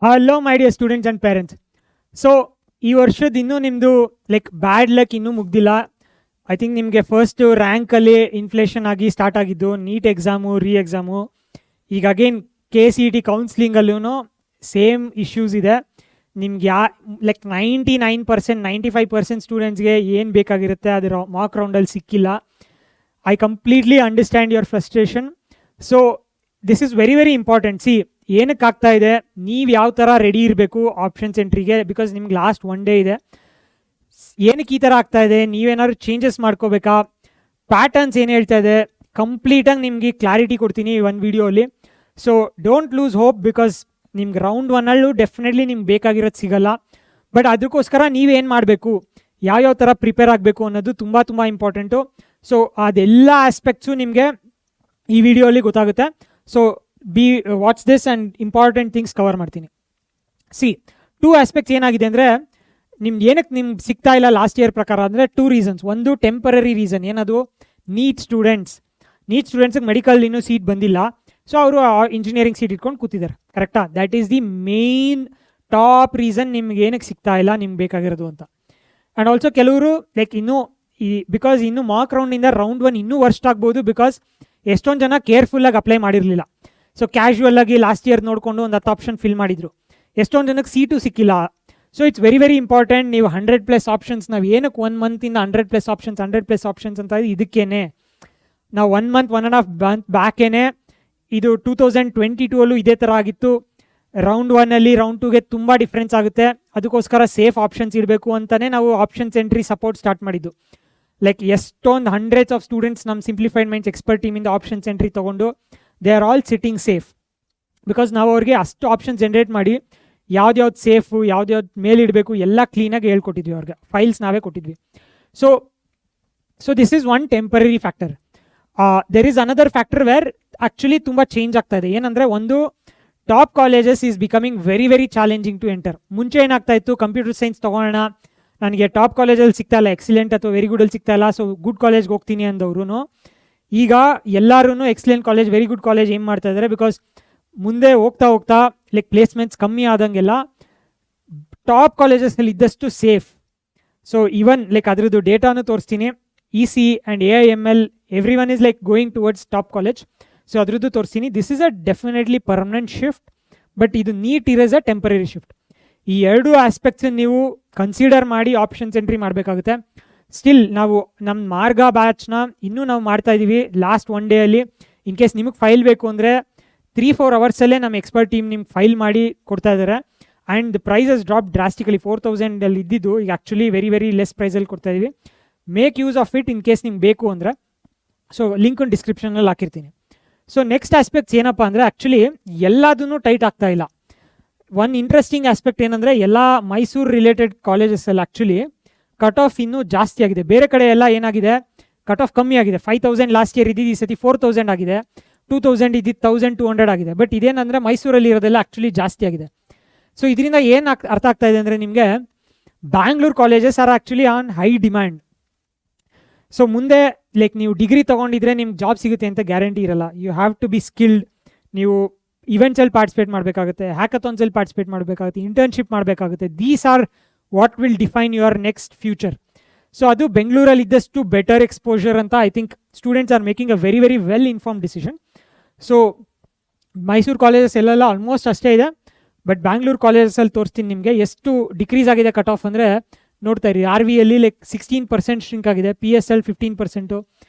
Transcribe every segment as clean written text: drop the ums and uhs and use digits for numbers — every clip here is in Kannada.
Hello my dear students and parents. So ಈ ವರ್ಷದ ಇನ್ನೂ ನಿಮ್ಮದು ಲೈಕ್ ಬ್ಯಾಡ್ ಲಕ್ ಇನ್ನೂ ಮುಗ್ದಿಲ್ಲ. ಐ ಥಿಂಕ್ ನಿಮಗೆ ಫಸ್ಟ್ ರ್ಯಾಂಕಲ್ಲಿ ಇನ್ಫ್ಲೇಷನ್ ಆಗಿ ಸ್ಟಾರ್ಟ್ ಆಗಿದ್ದು, ನೀಟ್ ಎಕ್ಸಾಮು ಎಕ್ಸಾಮು, ಈಗ ಅಗೇನ್ KCET ಕೌನ್ಸ್ಲಿಂಗಲ್ಲೂ ಸೇಮ್ ಇಶ್ಯೂಸ್ ಇದೆ. ನಿಮ್ಗೆ ಲೈಕ್ 99%, 95% ಸ್ಟೂಡೆಂಟ್ಸ್ಗೆ ಏನು ಬೇಕಾಗಿರುತ್ತೆ ಅದರ ಮಾರ್ಕ್ ರೌಂಡಲ್ಲಿ ಸಿಕ್ಕಿಲ್ಲ. I completely understand your frustration. So this is very very important. C ಏನಕ್ಕೆ ಆಗ್ತಾ ಇದೆ, ನೀವು ಯಾವ ಥರ ರೆಡಿ ಇರಬೇಕು ಆಪ್ಷನ್ಸ್ ಎಂಟ್ರಿಗೆ, ಬಿಕಾಸ್ ನಿಮ್ಗೆ ಲಾಸ್ಟ್ 1 ಡೇ ಇದೆ. ಏನಕ್ಕೆ ಈ ಥರ ಆಗ್ತಾ ಇದೆ, ನೀವೇನಾದ್ರು ಚೇಂಜಸ್ ಮಾಡ್ಕೋಬೇಕಾ, ಪ್ಯಾಟರ್ನ್ಸ್ ಏನು ಹೇಳ್ತಾ ಇದೆ, ಕಂಪ್ಲೀಟಾಗಿ ನಿಮಗೆ ಕ್ಲಾರಿಟಿ ಕೊಡ್ತೀನಿ ಈ ಒಂದು ವಿಡಿಯೋಲಿ. So don't lose hope, because ನಿಮ್ಗೆ ರೌಂಡ್ 1ಅಲ್ಲೂ ಡೆಫಿನೆಟ್ಲಿ ನಿಮ್ಗೆ ಬೇಕಾಗಿರೋದು ಸಿಗಲ್ಲ. ಬಟ್ ಅದಕ್ಕೋಸ್ಕರ ನೀವೇನು ಮಾಡಬೇಕು, ಯಾವ್ಯಾವ ಥರ ಪ್ರಿಪೇರ್ ಆಗಬೇಕು ಅನ್ನೋದು ತುಂಬ ತುಂಬ ಇಂಪಾರ್ಟೆಂಟು. ಸೊ ಅದೆಲ್ಲ ಆಸ್ಪೆಕ್ಟ್ಸು ನಿಮಗೆ ಈ ವಿಡಿಯೋಲಿ ಗೊತ್ತಾಗುತ್ತೆ. So watch this and important things cover ಮಾಡ್ತೀನಿ. ಸಿ 2 ಆಸ್ಪೆಕ್ಟ್ಸ್ ಏನಾಗಿದೆ ಅಂದರೆ, ನಿಮ್ಗೆ ಏನಕ್ಕೆ ನಿಮ್ಗೆ ಸಿಗ್ತಾ ಇಲ್ಲ ಲಾಸ್ಟ್ ಇಯರ್ ಪ್ರಕಾರ ಅಂದರೆ 2 ರೀಸನ್ಸ್. ಒಂದು ಟೆಂಪರರಿ ರೀಸನ್, ಏನದು ನೀಟ್ ಸ್ಟೂಡೆಂಟ್ಸ್ಗೆ ಮೆಡಿಕಲ್ ಇನ್ನೂ ಸೀಟ್ ಬಂದಿಲ್ಲ. ಸೊ ಅವರು ಇಂಜಿನಿಯರಿಂಗ್ ಸೀಟ್ ಇಟ್ಕೊಂಡು ಕೂತಿದ್ದಾರೆ, ಕರೆಕ್ಟಾ? That is the main top reason ನಿಮ್ಗೆ ಏನಕ್ಕೆ ಸಿಗ್ತಾ ಇಲ್ಲ ನಿಮ್ಗೆ ಬೇಕಾಗಿರೋದು ಅಂತ. ಆ್ಯಂಡ್ ಆಲ್ಸೋ ಕೆಲವರು ಲೈಕ್ ಇನ್ನೂ ಬಿಕಾಸ್ ಇನ್ನೂ ಮಾರ್ಕ್ ರೌಂಡಿಂದ ರೌಂಡ್ 1 ಇನ್ನೂ ವರ್ಸ್ಟ್ ಆಗ್ಬೋದು, ಬಿಕಾಸ್ ಎಷ್ಟೊಂದು ಜನ ಕೇರ್ಫುಲ್ಲಾಗಿ ಅಪ್ಲೈ ಮಾಡಿರಲಿಲ್ಲ. ಸೊ ಕ್ಯಾಶುವಲ್ ಆಗಿ ಲಾಸ್ಟ್ ಇಯರ್ ನೋಡಿಕೊಂಡು ಒಂದು 10 ಆಪ್ಷನ್ ಫಿಲ್ ಮಾಡಿದ್ರು, ಎಷ್ಟೊಂದು ಜನಕ್ಕೆ ಸೀಟು ಸಿಕ್ಕಿಲ್ಲ. So it's very very important. ನೀವು 100+ ಆಪ್ಷನ್ಸ್, ನಾವು ಏನಕ್ಕೆ 1 ಮಂತಿಂದ 100+ ಆಪ್ಷನ್ಸ್ ಅಂತ ಇದಕ್ಕೇನೆ ನಾವು 1 ಮಂತ್ 1.5 ಮಂತ್ ಬ್ಯಾಕೇನೆ ಇದು 2022ಅಲ್ಲೂ ಇದೇ ಥರ ಆಗಿತ್ತು. ರೌಂಡ್ 1ಅಲ್ಲಿ ರೌಂಡ್ 2ಗೆ ತುಂಬ ಡಿಫ್ರೆನ್ಸ್ ಆಗುತ್ತೆ. ಅದಕ್ಕೋಸ್ಕರ ಸೇಫ್ ಆಪ್ಷನ್ಸ್ ಇರಬೇಕು ಅಂತಲೇ ನಾವು ಆಪ್ಷನ್ಸ್ ಎಂಟ್ರಿ ಸಪೋರ್ಟ್ ಸ್ಟಾರ್ಟ್ ಮಾಡಿದ್ದು. ಲೈಕ್ ಎಷ್ಟೊಂದು ಹಂಡ್ರೆಡ್ಸ್ ಆಫ್ ಸ್ಟೂಡೆಂಟ್ಸ್ ನಮ್ಮ ಸಿಂಪ್ಲಿಫೈಡ್ ಮೈಂಡ್ಸ್ ಎಕ್ಸ್ಪರ್ಟ್ ಟೀಮಿಂದ ಆಪ್ಷನ್ಸ್ ಎಂಟ್ರಿ ತೊಗೊಂಡು they are all sitting safe, because ನಾವು ಅವ್ರಿಗೆ ಅಷ್ಟು ಆಪ್ಷನ್ ಜನ್ರೇಟ್ ಮಾಡಿ ಯಾವ್ದು ಸೇಫು ಯಾವ್ದು ಮೇಲಿಡಬೇಕು ಎಲ್ಲ ಕ್ಲೀನಾಗಿ ಹೇಳ್ಕೊಟ್ಟಿದ್ವಿ ಅವ್ರಿಗೆ, ಫೈಲ್ಸ್ ನಾವೇ ಕೊಟ್ಟಿದ್ವಿ. So this is one temporary factor. There is another factor where actually ತುಂಬ ಚೇಂಜ್ ಆಗ್ತಾ ಇದೆ. ಏನಂದರೆ, ಒಂದು top colleges is becoming very very challenging to enter. ಮುಂಚೆ ಏನಾಗ್ತಾ ಇತ್ತು, ಕಂಪ್ಯೂಟರ್ ಸೈನ್ಸ್ ತೊಗೊಳ್ಳೋಣ, ನನಗೆ ಟಾಪ್ ಕಾಲೇಜಲ್ಲಿ ಸಿಗ್ತಾ ಇಲ್ಲ, ಎಕ್ಸಲೆಂಟ್ ಅಥವಾ ವೆರಿ ಗುಡಲ್ಲಿ ಸಿಗ್ತಾ ಇಲ್ಲ, ಸೊ ಗುಡ್ ಕಾಲೇಜ್ಗೆ ಹೋಗ್ತೀನಿ ಅಂದವರು ಈಗ ಎಲ್ಲರೂ excellent college, very good college ಏನು ಮಾಡ್ತಾ ಇದ್ದಾರೆ, ಬಿಕಾಸ್ ಮುಂದೆ ಹೋಗ್ತಾ ಲೈಕ್ ಪ್ಲೇಸ್ಮೆಂಟ್ಸ್ ಕಮ್ಮಿ ಆದಂಗೆಲ್ಲ ಟಾಪ್ ಕಾಲೇಜಸ್ನಲ್ಲಿ ಇದ್ದಷ್ಟು ಸೇಫ್. ಸೊ ಈವನ್ ಲೈಕ್ ಅದರದ್ದು ಡೇಟಾನು ತೋರಿಸ್ತೀನಿ. EC and AIML every one is like going towards top college. So ಅದರದ್ದು ತೋರಿಸ್ತೀನಿ. This is a definitely permanent shift, but ಇದು NEET is a temporary shift. ಈ 2 ಆಸ್ಪೆಕ್ಟ್ಸ್ ನೀವು ಕನ್ಸಿಡರ್ ಮಾಡಿ ಆಪ್ಷನ್ಸ್ ಎಂಟ್ರಿ ಮಾಡಬೇಕಾಗುತ್ತೆ. ಸ್ಟಿಲ್ ನಾವು ನಮ್ಮ ಮಾರ್ಗ ಬ್ಯಾಚ್ನ ಇನ್ನೂ ನಾವು ಮಾಡ್ತಾ ಇದ್ದೀವಿ. ಲಾಸ್ಟ್ 1 ಡೇಯಲ್ಲಿ ಇನ್ ಕೇಸ್ ನಿಮಗೆ ಫೈಲ್ ಬೇಕು ಅಂದರೆ 3-4 ಅವರ್ಸಲ್ಲೇ ನಮ್ಮ ಎಕ್ಸ್ಪರ್ಟ್ ಟೀಮ್ ನಿಮ್ಗೆ ಫೈಲ್ ಮಾಡಿ ಕೊಡ್ತಾ ಇದ್ದಾರೆ. And the prices drop drastically. 4000 ಇದ್ದಿದ್ದು ಈಗ ಆ್ಯಕ್ಚುಲಿ ವೆರಿ ವೆರಿ ಲೆಸ್ ಪ್ರೈಸಲ್ಲಿ ಕೊಡ್ತಾ ಇದ್ದೀವಿ. Make use of it in case ನಿಮ್ಗೆ ಬೇಕು ಅಂದರೆ. ಸೊ ಲಿಂಕ್ ಡಿಸ್ಕ್ರಿಪ್ಷನಲ್ಲಿ ಹಾಕಿರ್ತೀನಿ. ಸೊ ನೆಕ್ಸ್ಟ್ ಆಸ್ಪೆಕ್ಟ್ಸ್ ಏನಪ್ಪ ಅಂದರೆ, ಆ್ಯಕ್ಚುಲಿ ಎಲ್ಲದೂ ಟೈಟ್ ಆಗ್ತಾ ಇಲ್ಲ. ಒನ್ ಇಂಟ್ರೆಸ್ಟಿಂಗ್ ಆಸ್ಪೆಕ್ಟ್ ಏನಂದರೆ, ಎಲ್ಲ ಮೈಸೂರು ರಿಲೇಟೆಡ್ ಕಾಲೇಜಸ್ಸಲ್ಲಿ ಆ್ಯಕ್ಚುಲಿ ಕಟ್ ಆಫ್ ಇನ್ನೂ ಜಾಸ್ತಿ ಆಗಿದೆ. ಬೇರೆ ಕಡೆ ಎಲ್ಲ ಏನಾಗಿದೆ, ಕಟ್ ಆಫ್ ಕಮ್ಮಿ ಆಗಿದೆ. 5000 ಲಾಸ್ಟ್ ಇಯರ್ ಇದ್ದಿದ್ದು ಈ ಸತಿ 4000 ಆಗಿದೆ, 2000 ಇದ್ದಿದ್ದು 1200 ಆಗಿದೆ. ಬಟ್ ಇದೇನಂದರೆ ಮೈಸೂರಲ್ಲಿ ಇರೋದೆಲ್ಲ ಆ್ಯಕ್ಚುಲಿ ಜಾಸ್ತಿ ಆಗಿದೆ. ಸೊ ಇದರಿಂದ ಏನು ಅರ್ಥ ಆಗ್ತಾ ಇದೆ ಅಂದರೆ, ನಿಮಗೆ Bangalore colleges are actually on high demand. So ಮುಂದೆ ಲೈಕ್ ನೀವು ಡಿಗ್ರಿ ತೊಗೊಂಡಿದ್ರೆ ನಿಮ್ಗೆ ಜಾಬ್ ಸಿಗುತ್ತೆ ಅಂತ ಗ್ಯಾರಂಟಿ ಇರಲ್ಲ. You have to be skilled. ನೀವು ಇವೆಂಟ್ಸಲ್ಲಿ ಪಾರ್ಟಿಸಿಪೇಟ್ ಮಾಡಬೇಕಾಗುತ್ತೆ, ಹ್ಯಾಕಥಾನ್ಸಲ್ಲಿ ಪಾರ್ಟಿಸಿಪೇಟ್ ಮಾಡಬೇಕಾಗುತ್ತೆ, ಇಂಟರ್ನ್ಶಿಪ್ ಮಾಡಬೇಕಾಗುತ್ತೆ. These are what will define your next future. So ಅದು ಬೆಂಗಳೂರಲ್ಲಿ ಇದ್ದಷ್ಟು ಬೆಟರ್ ಎಕ್ಸ್ಪೋಜರ್ ಅಂತ I think students are making a very very well inform decision. So Mysuru colleges ಎಲ್ಲೆಲ್ಲ ಆಲ್ಮೋಸ್ಟ್ ಅಷ್ಟೇ ಇದೆ. ಬಟ್ ಬ್ಯಾಂಗ್ಳೂರು ಕಾಲೇಜಸಲ್ಲಿ ತೋರಿಸ್ತೀನಿ ನಿಮಗೆ ಎಷ್ಟು ಡಿಕ್ರೀಸ್ ಆಗಿದೆ ಕಟ್ ಆಫ್ ಅಂದರೆ. ನೋಡ್ತಾ ಇರಿ, RVಯಲ್ಲಿ ಲೈಕ್ 16% ಶ್ರಿಂಕ್ ಆಗಿದೆ, PSL 15%.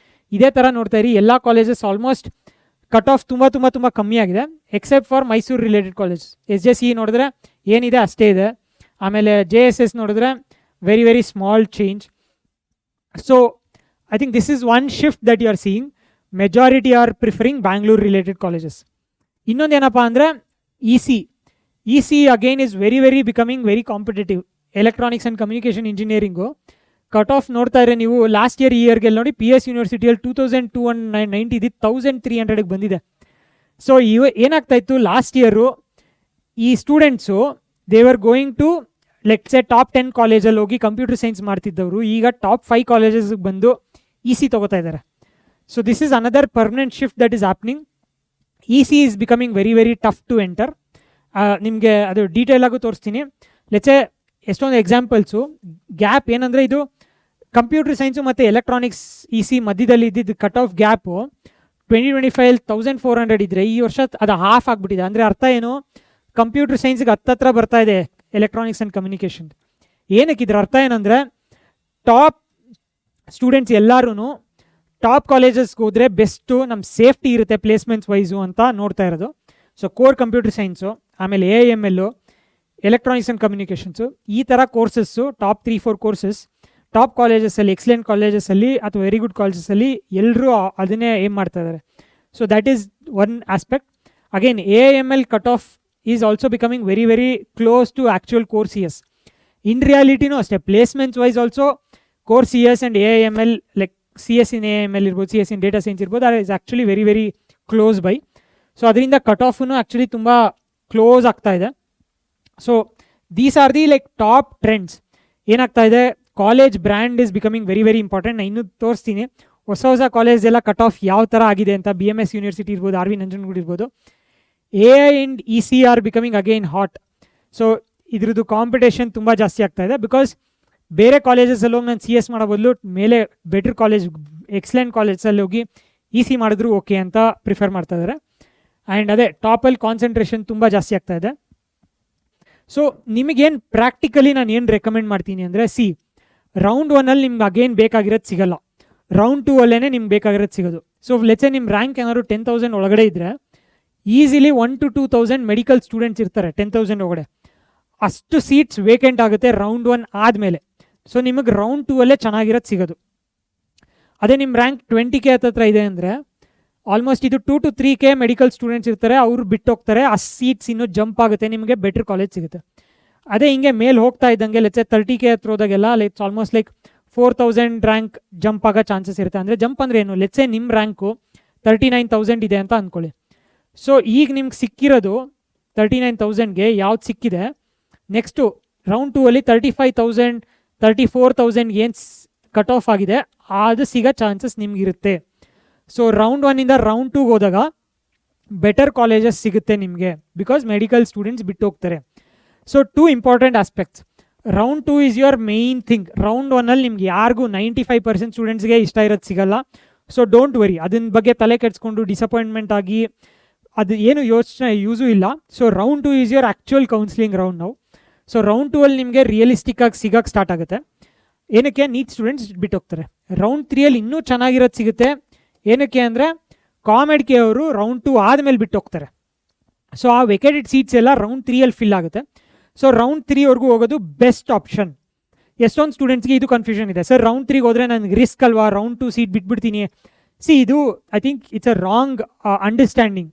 ಇದೇ ಥರ ನೋಡ್ತಾ ಇರಿ, ಎಲ್ಲ ಕಾಲೇಜಸ್ ಆಲ್ಮೋಸ್ಟ್ ಕಟ್ ಆಫ್ ತುಂಬ ಕಮ್ಮಿ ಆಗಿದೆ, except for Mysuru related colleges. SJC ನೋಡಿದ್ರೆ ಏನಿದೆ ಅಷ್ಟೇ ಇದೆ. ಆಮೇಲೆ JSS ನೋಡಿದ್ರೆ very very small change. So I think this is one shift that you are seeing. Majority are preferring Bangalore related colleges. ಇನ್ನೊಂದೇನಪ್ಪ ಅಂದರೆ EC again is very very becoming very competitive. Electronics and communication engineering cut off ನೋಡ್ತಾ ಇದ್ರೆ ನೀವು ಲಾಸ್ಟ್ ಇಯರ್ಗೆಲ್ಲ ನೋಡಿ, PS ಯೂನಿವರ್ಸಿಟಿಯಲ್ಲಿ 2290 ಇದ್ದಿದ್ದು 1300ಗೆ ಬಂದಿದೆ. ಸೊ ಏನಾಗ್ತಾ ಇತ್ತು ಲಾಸ್ಟ್ ಇಯರು, ಈ students they were going to let's say top 10 ಕಾಲೇಜಲ್ಲಿ ಹೋಗಿ ಕಂಪ್ಯೂಟರ್ ಸೈನ್ಸ್ ಮಾಡ್ತಿದ್ದವರು ಈಗ ಟಾಪ್ 5 ಕಾಲೇಜಸ್ಗೆ ಬಂದು EC ತೊಗೋತಾ ಇದ್ದಾರೆ. So this is another permanent shift that is happening. EC is becoming very very tough to enter. ನಿಮಗೆ ಅದು ಡೀಟೇಲ್ ಆಗು ತೋರಿಸ್ತೀನಿ. ಲೆಟ್ಸೆ ಎಷ್ಟೊಂದು ಎಕ್ಸಾಂಪಲ್ಸು. ಗ್ಯಾಪ್ ಏನಂದರೆ, ಇದು ಕಂಪ್ಯೂಟರ್ ಸೈನ್ಸು ಮತ್ತು ಎಲೆಕ್ಟ್ರಾನಿಕ್ಸ್ EC ಮಧ್ಯದಲ್ಲಿ ಇದ್ದಿದ್ದು ಕಟ್ ಆಫ್ ಗ್ಯಾಪು 2025 1400 ಇದ್ದರೆ ಈ ವರ್ಷ ಅದು ಹಾಫ್ ಆಗಿಬಿಟ್ಟಿದೆ. ಅಂದರೆ ಅರ್ಥ ಏನು, ಕಂಪ್ಯೂಟರ್ ಸೈನ್ಸ್ಗೆ ಹತ್ತತ್ರ ಬರ್ತಾ ಇದೆ ಎಲೆಕ್ಟ್ರಾನಿಕ್ಸ್ ಆ್ಯಂಡ್ ಕಮ್ಯುನಿಕೇಷನ್. ಏನಕ್ಕೆ ಇದ್ರ ಅರ್ಥ ಏನಂದರೆ, ಟಾಪ್ ಸ್ಟೂಡೆಂಟ್ಸ್ ಎಲ್ಲರೂ ಟಾಪ್ ಕಾಲೇಜಸ್ಗೆ ಹೋದರೆ ಬೆಸ್ಟು, ನಮ್ಮ ಸೇಫ್ಟಿ ಇರುತ್ತೆ ಪ್ಲೇಸ್ಮೆಂಟ್ಸ್ ವೈಸು ಅಂತ ನೋಡ್ತಾ ಇರೋದು. ಸೊ ಕೋರ್ ಕಂಪ್ಯೂಟರ್ ಸೈನ್ಸು, ಆಮೇಲೆ AIML, ಎಲೆಕ್ಟ್ರಾನಿಕ್ಸ್ ಆ್ಯಂಡ್ ಕಮ್ಯುನಿಕೇಷನ್ಸು, ಈ ಥರ ಕೋರ್ಸಸ್ಸು ಟಾಪ್ 3-4 ಕೋರ್ಸಸ್ ಟಾಪ್ ಕಾಲೇಜಸಲ್ಲಿ, ಎಕ್ಸಲೆಂಟ್ ಕಾಲೇಜಸಲ್ಲಿ ಅಥವಾ ವೆರಿ ಗುಡ್ ಕಾಲೇಜಸಲ್ಲಿ ಎಲ್ಲರೂ ಅದನ್ನೇ ಏಮ್ ಮಾಡ್ತಾ ಇದ್ದಾರೆ. So that is one aspect. Again AIML cut off is also becoming very very close to actual core CS. In ರಿಯಾಲಿಟಿನೂ ಅಷ್ಟೇ, placements wise also core CS and AIML, like CS in AIML ಇರ್ಬೋದು, CS ಇನ್ ಡೇಟಾ ಸೈನ್ಸ್ ಇರ್ಬೋದು, that is actually very very close by. So ಅದರಿಂದ ಕಟ್ ಆಫೂ ಆ್ಯಕ್ಚುಲಿ ತುಂಬ ಕ್ಲೋಸ್ ಆಗ್ತಾ ಇದೆ. So these are the like top trends. ಏನಾಗ್ತಾ ಇದೆ, college brand is becoming very very important. ನಾನು ಇನ್ನೂ ತೋರಿಸ್ತೀನಿ ಹೊಸ ಹೊಸ ಕಾಲೇಜ್ ಎಲ್ಲ ಕಟ್ ಆಫ್ ಯಾವ ಥರ ಆಗಿದೆ ಅಂತ. BMS ಯೂನಿವರ್ಸಿಟಿ ಇರ್ಬೋದು, RV ನಂಜನಗೂಡು ಇರ್ಬೋದು. AI and EC are becoming again hot. So ಇದ್ರದ್ದು ಕಾಂಪಿಟೇಷನ್ ತುಂಬ ಜಾಸ್ತಿ ಆಗ್ತಾ ಇದೆ. ಬಿಕಾಸ್ ಬೇರೆ ಕಾಲೇಜಸಲ್ಲಿ ಹೋಗಿ ನಾನು CS ಮಾಡೋ ಬದಲು ಮೇಲೆ ಬೆಟರ್ ಕಾಲೇಜ್, ಎಕ್ಸಲೆಂಟ್ ಕಾಲೇಜಲ್ಲಿ ಹೋಗಿ EC ಮಾಡಿದ್ರು ಓಕೆ ಅಂತ ಪ್ರಿಫರ್ ಮಾಡ್ತಾ ಇದ್ದಾರೆ. ಆ್ಯಂಡ್ ಅದೇ ಟಾಪಲ್ಲಿ ಕಾನ್ಸಂಟ್ರೇಷನ್ ತುಂಬ ಜಾಸ್ತಿ ಆಗ್ತಾ ಇದೆ. ಸೊ ನಿಮಗೇನು ಪ್ರಾಕ್ಟಿಕಲಿ ನಾನು ಏನು ರೆಕಮೆಂಡ್ ಮಾಡ್ತೀನಿ ಅಂದರೆ, ರೌಂಡ್ 1ಅಲ್ಲಿ ನಿಮ್ಗೆ ಅಗೇನ್ ಬೇಕಾಗಿರೋದು ಸಿಗಲ್ಲ, ರೌಂಡ್ 2ಅಲ್ಲೇ ನಿಮ್ಗೆ ಬೇಕಾಗಿರೋದು ಸಿಗೋದು. ಸೊ ಲೆಟ್ಸೆ ನಿಮ್ಮ ರ್ಯಾಂಕ್ ಏನಾದ್ರು 10,000 ಒಳಗಡೆ ಇದ್ದರೆ ಈಸಿಲಿ 1 to 2,000 ಮೆಡಿಕಲ್ ಸ್ಟೂಡೆಂಟ್ಸ್ ಇರ್ತಾರೆ 10,000 ಒಳಗಡೆ. ಅಷ್ಟು ಸೀಟ್ಸ್ ವೇಕೆಂಟ್ ಆಗುತ್ತೆ ರೌಂಡ್ 1 ಆದಮೇಲೆ. ಸೊ ನಿಮಗೆ ರೌಂಡ್ 2ಅಲ್ಲೇ ಚೆನ್ನಾಗಿರೋದು ಸಿಗೋದು. ಅದೇ ನಿಮ್ಮ ರ್ಯಾಂಕ್ 20K ಹತ್ರ ಇದೆ ಅಂದರೆ ಆಲ್ಮೋಸ್ಟ್ ಇದು 2 to 3K ಮೆಡಿಕಲ್ ಸ್ಟೂಡೆಂಟ್ಸ್ ಇರ್ತಾರೆ, ಅವರು ಬಿಟ್ಟು ಹೋಗ್ತಾರೆ, ಆ ಸೀಟ್ಸ್ ಇನ್ನೂ ಜಂಪ್ ಆಗುತ್ತೆ, ನಿಮಗೆ ಬೆಟರ್ ಕಾಲೇಜ್ ಸಿಗುತ್ತೆ. ಅದೇ ಹಿಂಗೆ ಮೇಲೆ ಹೋಗ್ತಾ ಇದ್ದಂಗೆ ಲೆಟ್ಸೆ 30K ಹತ್ರ ಹೋದಾಗೆಲ್ಲ like almost like 4,000 rank jump ಆಗೋ ಚಾನ್ಸಸ್ ಇರುತ್ತೆ. ಅಂದರೆ ಜಂಪ್ ಅಂದರೆ ಏನು, ಲೆಟ್ಸೆ ನಿಮ್ಮ ರ್ಯಾಂಕು 39,000 ಇದೆ ಅಂತ ಅಂದ್ಕೊಳ್ಳಿ. ಸೊ ಈಗ ನಿಮ್ಗೆ ಸಿಕ್ಕಿರೋದು 39,000ಗೆ ಯಾವ್ದು ಸಿಕ್ಕಿದೆ, ನೆಕ್ಸ್ಟು ರೌಂಡ್ 2ಅಲ್ಲಿ 35,000 34,000 ಏನು ಕಟ್ ಆಫ್ ಆಗಿದೆ ಅದು ಸಿಗೋ ಚಾನ್ಸಸ್ ನಿಮ್ಗಿರುತ್ತೆ. ಸೊ ರೌಂಡ್ 1ಇಂದ ರೌಂಡ್ 2ಗೆ ಹೋದಾಗ ಬೆಟರ್ ಕಾಲೇಜಸ್ ಸಿಗುತ್ತೆ ನಿಮಗೆ, ಬಿಕಾಸ್ ಮೆಡಿಕಲ್ ಸ್ಟೂಡೆಂಟ್ಸ್ ಬಿಟ್ಟು ಹೋಗ್ತಾರೆ. So 2 important aspects. Round 2 is your main thing. Round 1ಅಲ್ಲಿ ನಿಮ್ಗೆ ಯಾರಿಗೂ 95% ಸ್ಟೂಡೆಂಟ್ಸ್ಗೆ ಇಷ್ಟ ಇರೋದು ಸಿಗಲ್ಲ. ಸೊ ಡೋಂಟ್ ವರಿ, ಅದನ್ನ ಬಗ್ಗೆ ತಲೆ ಕೆಡಿಸ್ಕೊಂಡು ಡಿಸಪಾಯಿಂಟ್ಮೆಂಟ್ ಆಗಿ ಅದು ಏನು ಯೋಚನೆ ಯೂಸು ಇಲ್ಲ. So round 2 is your actual counselling round ನಾವು. ಸೊ ರೌಂಡ್ 2ಅಲ್ಲಿ ನಿಮಗೆ ರಿಯಲಿಸ್ಟಿಕ್ ಆಗಿ ಸಿಗೋಕ್ಕೆ ಸ್ಟಾರ್ಟ್ ಆಗುತ್ತೆ. ಏನಕ್ಕೆ, ನೀಟ್ ಸ್ಟೂಡೆಂಟ್ಸ್ ಬಿಟ್ಟು ಹೋಗ್ತಾರೆ. ರೌಂಡ್ 3ಅಲ್ಲಿ ಇನ್ನೂ ಚೆನ್ನಾಗಿರೋದು ಸಿಗುತ್ತೆ. ಏನಕ್ಕೆ ಅಂದರೆ ಕಾಮೆಡ್ಕೆ ಅವರು ರೌಂಡ್ 2 ಆದಮೇಲೆ ಬಿಟ್ಟು ಹೋಗ್ತಾರೆ. ಸೊ ಆ ವೆಕೇಟೆಡ್ ಸೀಟ್ಸ್ ಎಲ್ಲ ರೌಂಡ್ 3ಅಲ್ಲಿ ಫಿಲ್ ಆಗುತ್ತೆ. ಸೊ ರೌಂಡ್ 3ವರೆಗೂ ಹೋಗೋದು ಬೆಸ್ಟ್ ಆಪ್ಷನ್. ಎಷ್ಟೊಂದು ಸ್ಟೂಡೆಂಟ್ಸ್ಗೆ ಇದು ಕನ್ಫ್ಯೂಷನ್ ಇದೆ, ಸರ್ ರೌಂಡ್ 3ಗೆ ಹೋದರೆ ನನಗೆ ರಿಸ್ಕ್ ಅಲ್ವಾ, ರೌಂಡ್ 2 ಸೀಟ್ ಬಿಟ್ಬಿಡ್ತೀನಿ. ಇದು I think it's a wrong understanding.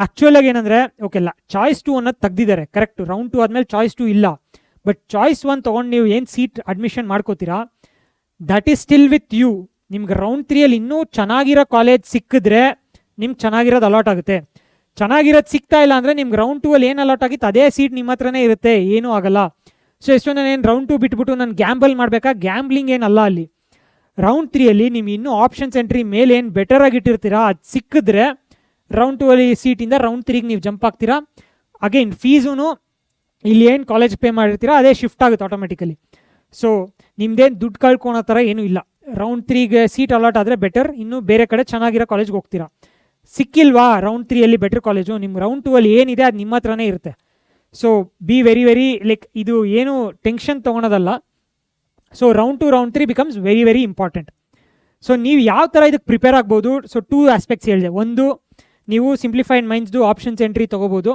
ಆ್ಯಕ್ಚುಲಾಗಿ ಏನಂದರೆ, ಓಕೆಲ್ಲ ಚಾಯ್ಸ್ 2 ಅನ್ನೋದು ತೆಗ್ದಿದ್ದಾರೆ, ಕರೆಕ್ಟು. ರೌಂಡ್ 2 ಆದಮೇಲೆ ಚಾಯ್ಸ್ 2 ಇಲ್ಲ. ಬಟ್ ಚಾಯ್ಸ್ 1 ತೊಗೊಂಡು ನೀವು ಏನು ಸೀಟ್ ಅಡ್ಮಿಷನ್ ಮಾಡ್ಕೋತೀರಾ, that is still with you. ನಿಮ್ಗೆ ರೌಂಡ್ 3ಅಲ್ಲಿ ಇನ್ನೂ ಚೆನ್ನಾಗಿರೋ ಕಾಲೇಜ್ ಸಿಕ್ಕಿದ್ರೆ ನಿಮ್ಗೆ ಚೆನ್ನಾಗಿರೋದು ಅಲಾಟ್ ಆಗುತ್ತೆ. ಚೆನ್ನಾಗಿರೋದು ಸಿಗ್ತಾ ಇಲ್ಲ ಅಂದರೆ ನಿಮ್ಗೆ ರೌಂಡ್ 2ಅಲ್ಲಿ ಏನು ಅಲಾಟ್ ಆಗಿತ್ತು ಅದೇ ಸೀಟ್ ನಿಮ್ಮ ಹತ್ರನೇ ಇರುತ್ತೆ, ಏನೂ ಆಗಲ್ಲ. ಸೊ ಎಷ್ಟೊಂದು ಏನು ರೌಂಡ್ 2 ಬಿಟ್ಬಿಟ್ಟು ನಾನು ಗ್ಯಾಂಬಲ್ ಮಾಡಬೇಕಾ, ಗ್ಯಾಂಬ್ಲಿಂಗ್ ಏನಲ್ಲ ಅಲ್ಲಿ. ರೌಂಡ್ 3ಅಲ್ಲಿ ನೀವು ಇನ್ನೂ ಆಪ್ಷನ್ಸ್ ಎಂಟ್ರಿ ಮೇಲೆ ಏನು ಬೆಟರ್ ಆಗಿಟ್ಟಿರ್ತೀರಾ ಅದು ಸಿಕ್ಕಿದ್ರೆ ರೌಂಡ್ 2ಅಲ್ಲಿ ಸೀಟಿಂದ ರೌಂಡ್ 3ಗೆ ನೀವು ಜಂಪ್ ಆಗ್ತೀರಾ. ಅಗೇನ್ ಫೀಸೂ ಇಲ್ಲಿ ಏನು ಕಾಲೇಜ್ ಪೇ ಮಾಡಿರ್ತೀರಾ ಅದೇ ಶಿಫ್ಟ್ ಆಗುತ್ತೆ ಆಟೋಮೆಟಿಕಲಿ. ಸೊ ನಿಮ್ದೇನು ದುಡ್ಡು ಕಳ್ಕೊಳೋ ಥರ ಏನೂ ಇಲ್ಲ. ರೌಂಡ್ 3ಗೆ ಸೀಟ್ ಅಲಾಟ್ ಆದರೆ ಬೆಟರ್, ಇನ್ನೂ ಬೇರೆ ಕಡೆ ಚೆನ್ನಾಗಿರೋ ಕಾಲೇಜ್ಗೆ ಹೋಗ್ತೀರಾ. ಸಿಕ್ಕಿಲ್ವಾ ರೌಂಡ್ 3ಅಲ್ಲಿ ಬೆಟರ್ ಕಾಲೇಜು, ನಿಮ್ಮ ರೌಂಡ್ 2ಅಲ್ಲಿ ಏನಿದೆ ಅದು ನಿಮ್ಮ ಹತ್ರನೇ ಇರುತ್ತೆ. So be very very like ಇದು ಏನು ಟೆನ್ಷನ್ ತೊಗೊಳೋದಲ್ಲ. So round 2 round 3 becomes very very important. So ನೀವು ಯಾವ ಥರ ಇದಕ್ಕೆ ಪ್ರಿಪೇರ್ ಆಗ್ಬೋದು, ಸೊ 2 ಆಸ್ಪೆಕ್ಟ್ಸ್ ಹೇಳಿದೆ. ಒಂದು, ನೀವು ಸಿಂಪ್ಲಿಫೈಡ್ ಮೈಂಡ್ಸ್ದು ಆಪ್ಷನ್ಸ್ ಎಂಟ್ರಿ ತೊಗೋಬೋದು.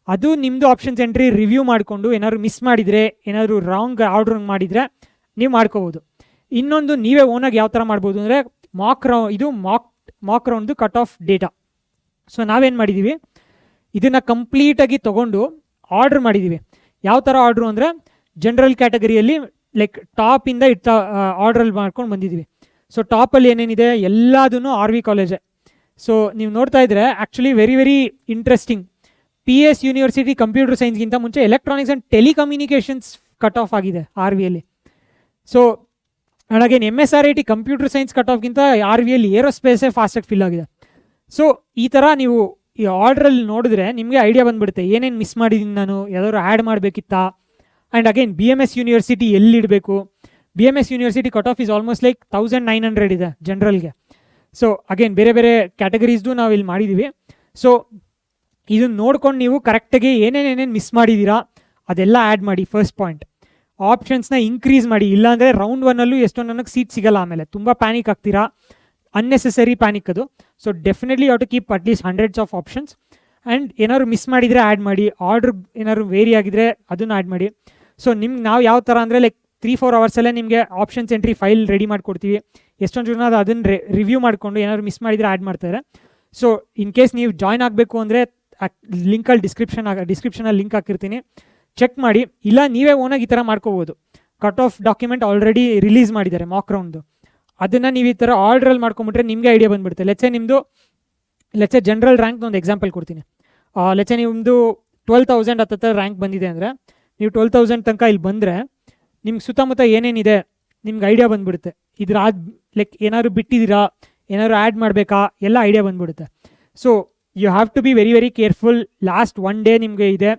ಅದು ನಿಮ್ಮದು ಆಪ್ಷನ್ಸ್ ಎಂಟ್ರಿ ರಿವ್ಯೂ ಮಾಡಿಕೊಂಡು ಏನಾದ್ರು ಮಿಸ್ ಮಾಡಿದರೆ, ಏನಾದರೂ ರಾಂಗ್ ಆರ್ಡ್ರ್ ಮಾಡಿದರೆ ನೀವು ಮಾಡ್ಕೋಬೋದು. ಇನ್ನೊಂದು, ನೀವೇ ಓನಾಗಿ ಯಾವ ಥರ ಮಾಡ್ಬೋದು ಅಂದರೆ ಮಾಕ್ ರೌಂಡ್ದು ಕಟ್ ಆಫ್ ಡೇಟಾ. ಸೊ ನಾವೇನು ಮಾಡಿದ್ದೀವಿ, ಇದನ್ನು ಕಂಪ್ಲೀಟಾಗಿ ತೊಗೊಂಡು ಆರ್ಡ್ರ್ ಮಾಡಿದ್ದೀವಿ. ಯಾವ ಥರ ಆರ್ಡ್ರು ಅಂದರೆ ಜನರಲ್ ಕ್ಯಾಟಗರಿಯಲ್ಲಿ ಲೈಕ್ ಟಾಪಿಂದ ಆರ್ಡ್ರಲ್ಲಿ ಮಾಡ್ಕೊಂಡು ಬಂದಿದ್ದೀವಿ. ಸೊ ಟಾಪಲ್ಲಿ ಏನೇನಿದೆ ಎಲ್ಲದೂ RV ಕಾಲೇಜೇ. ಸೊ ನೀವು ನೋಡ್ತಾ ಇದ್ದರೆ actually very very interesting. PS university computer ಸೈನ್ಸ್ಗಿಂತ ಮುಂಚೆ electronics and telecommunications cut off ಆಗಿದೆ RVಯಲ್ಲಿ. So again MSRIT computer science cut ಆಫ್ಗಿಂತ RVಯಲ್ಲಿ ಏರೋಸ್ಪೇಸೇ ಫಾಸ್ಟಾಗಿ ಫಿಲ್ ಆಗಿದೆ. ಸೊ ಈ ಥರ ನೀವು ಈ ಆರ್ಡ್ರಲ್ಲಿ ನೋಡಿದ್ರೆ ನಿಮಗೆ ಐಡಿಯಾ ಬಂದ್ಬಿಡುತ್ತೆ ಏನೇನು ಮಿಸ್ ಮಾಡಿದ್ದೀನಿ ನಾನು, ಯಾವ್ದಾದ್ರು ಆ್ಯಡ್ ಮಾಡಬೇಕಿತ್ತಾ. ಆ್ಯಂಡ್ ಅಗೇನ್ BMS ಯೂನಿವರ್ಸಿಟಿ ಎಲ್ಲಿಡಬೇಕು, BMS university cut off is almost like 1900 ಇದೆ ಜನರಲ್ಗೆ. ಸೊ ಅಗೇನ್ ಬೇರೆ ಬೇರೆ ಕ್ಯಾಟಗರೀಸ್ದು ನಾವು ಇಲ್ಲಿ ಮಾಡಿದ್ದೀವಿ. ಸೊ ಇದನ್ನು ನೋಡ್ಕೊಂಡು ನೀವು ಕರೆಕ್ಟಾಗಿ ಏನೇನೇನೇನು ಮಿಸ್ ಮಾಡಿದ್ದೀರಾ ಅದೆಲ್ಲ ಆ್ಯಡ್ ಮಾಡಿ. ಫಸ್ಟ್ ಪಾಯಿಂಟ್, ಆಪ್ಷನ್ಸ್ನ ಇಂಕ್ರೀಸ್ ಮಾಡಿ. ಇಲ್ಲಾಂದರೆ ರೌಂಡ್ 1ಅಲ್ಲೂ ಎಷ್ಟೊಂದು ನನಗೆ ಸೀಟ್ ಸಿಗಲ್ಲ, ಆಮೇಲೆ ತುಂಬ ಪ್ಯಾನಿಕ್ ಆಗ್ತೀರಾ, ಅನ್ನೆಸೆಸರಿ ಪ್ಯಾನಿಕ್ ಅದು. So definitely you have to keep at least hundreds of options. And ಏನಾದ್ರು ಮಿಸ್ ಮಾಡಿದರೆ ಆ್ಯಡ್ ಮಾಡಿ, ಆರ್ಡ್ರ್ ಏನಾದ್ರು ವೇರಿ ಆಗಿದ್ರೆ ಅದನ್ನು ಆ್ಯಡ್ ಮಾಡಿ. ಸೊ ನಿಮ್ಗೆ ನಾವು ಯಾವ ಥರ ಅಂದರೆ ಲೈಕ್ 3-4 ಅವರ್ಸಲ್ಲೇ ನಿಮಗೆ ಆಪ್ಷನ್ಸ್ ಎಂಟ್ರಿ ಫೈಲ್ ರೆಡಿ ಮಾಡಿಕೊಡ್ತೀವಿ. ಎಷ್ಟೊಂದು ಜನ ಅದನ್ನು ರಿವ್ಯೂ ಮಾಡಿಕೊಂಡು ಏನಾದ್ರು ಮಿಸ್ ಮಾಡಿದರೆ ಆ್ಯಡ್ ಮಾಡ್ತಾರೆ. ಸೊ ಇನ್ ಕೇಸ್ ನೀವು ಜಾಯ್ನ್ ಆಗಬೇಕು ಅಂದರೆ ಲಿಂಕಲ್ಲಿ ಡಿಸ್ಕ್ರಿಪ್ಷನಲ್ಲಿ ಲಿಂಕ್ ಹಾಕಿರ್ತೀನಿ, ಚೆಕ್ ಮಾಡಿ. ಇಲ್ಲ ನೀವೇ ಓನಾಗಿ ಈ ಥರ ಮಾಡ್ಕೋಬೋದು. Cut off document already release ಮಾಡಿದ್ದಾರೆ ಮಾಕ್ ರೌಂಡ್ದು, ಅದನ್ನು ನೀವು ಈ ಥರ ಆರ್ಡ್ರಲ್ಲಿ ಮಾಡ್ಕೊಂಬಿಟ್ರೆ ನಿಮಗೆ ಐಡಿಯಾ ಬಂದುಬಿಡುತ್ತೆ. ಲೆಚ್ಚೆ ಜನರಲ್ ರ್ಯಾಂಕ್ ಒಂದು ಎಕ್ಸಾಂಪಲ್ ಕೊಡ್ತೀನಿ. ಲೆಚ್ಚೆ ನಿಮ್ಮದು 12,000 ಹತ್ತಿರ ರ್ಯಾಂಕ್ ಬಂದಿದೆ ಅಂದರೆ ನೀವು 12,000 ತನಕ ಇಲ್ಲಿ ಬಂದರೆ ನಿಮ್ಗೆ ಸುತ್ತಮುತ್ತ ಏನೇನಿದೆ ನಿಮ್ಗೆ ಐಡಿಯಾ ಬಂದುಬಿಡುತ್ತೆ. ಲೈಕ್ ಏನಾದ್ರು ಬಿಟ್ಟಿದ್ದೀರಾ, ಏನಾದ್ರು ಆ್ಯಡ್ ಮಾಡಬೇಕಾ, ಎಲ್ಲ ಐಡಿಯಾ ಬಂದುಬಿಡುತ್ತೆ. So you have to be very very careful. Last 1 day ನಿಮಗೆ ಇದೆ.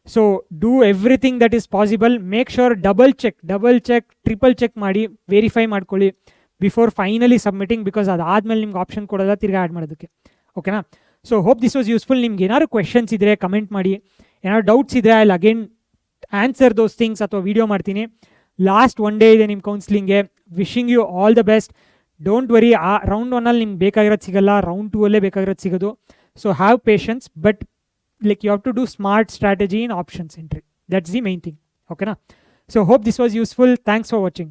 So do everything that is possible. Make sure double check triple check ಮಾಡಿ, ವೆರಿಫೈ ಮಾಡ್ಕೊಳ್ಳಿ ಬಿಫೋರ್ ಫೈನಲಿ ಸಬ್ಮಿಟಿಂಗ್. ಬಿಕಾಸ್ ಅದಾದಮೇಲೆ ನಿಮ್ಗೆ ಆಪ್ಷನ್ ಕೊಡೋಲ್ಲ ತಿರ್ಗಿ ಆ್ಯಡ್ ಮಾಡೋದಕ್ಕೆ. ಓಕೆನಾ? So hope this was useful. ನಿಮ್ಗೆ ಏನಾದ್ರು ಕ್ವೆಶನ್ಸ್ ಇದ್ದರೆ ಕಮೆಂಟ್ ಮಾಡಿ, ಏನಾದ್ರು ಡೌಟ್ಸ್ ಇದ್ದರೆ ಅಲ್ಲಿ ಅಗೇನ್ ಆನ್ಸರ್ ದೋಸ್ ಥಿಂಗ್ಸ್ ಅಥವಾ ವೀಡಿಯೋ ಮಾಡ್ತೀನಿ. ಲಾಸ್ಟ್ 1 ಡೇ ಇದೆ ನಿಮ್ಮ ಕೌನ್ಸ್ಲಿಂಗ್ಗೆ. Wishing you all the best. Don't worry, ಆ ರೌಂಡ್ 1ಅಲ್ಲಿ ನಿಮ್ಗೆ ಬೇಕಾಗಿರೋದು ಸಿಗಲ್ಲ, ರೌಂಡ್ 2ಅಲ್ಲೇ ಬೇಕಾಗಿರೋದು ಸಿಗೋದು. So have patience, but like you have to do smart strategy in options entry. That's the main thing. Okay na? So hope this was useful. Thanks for watching.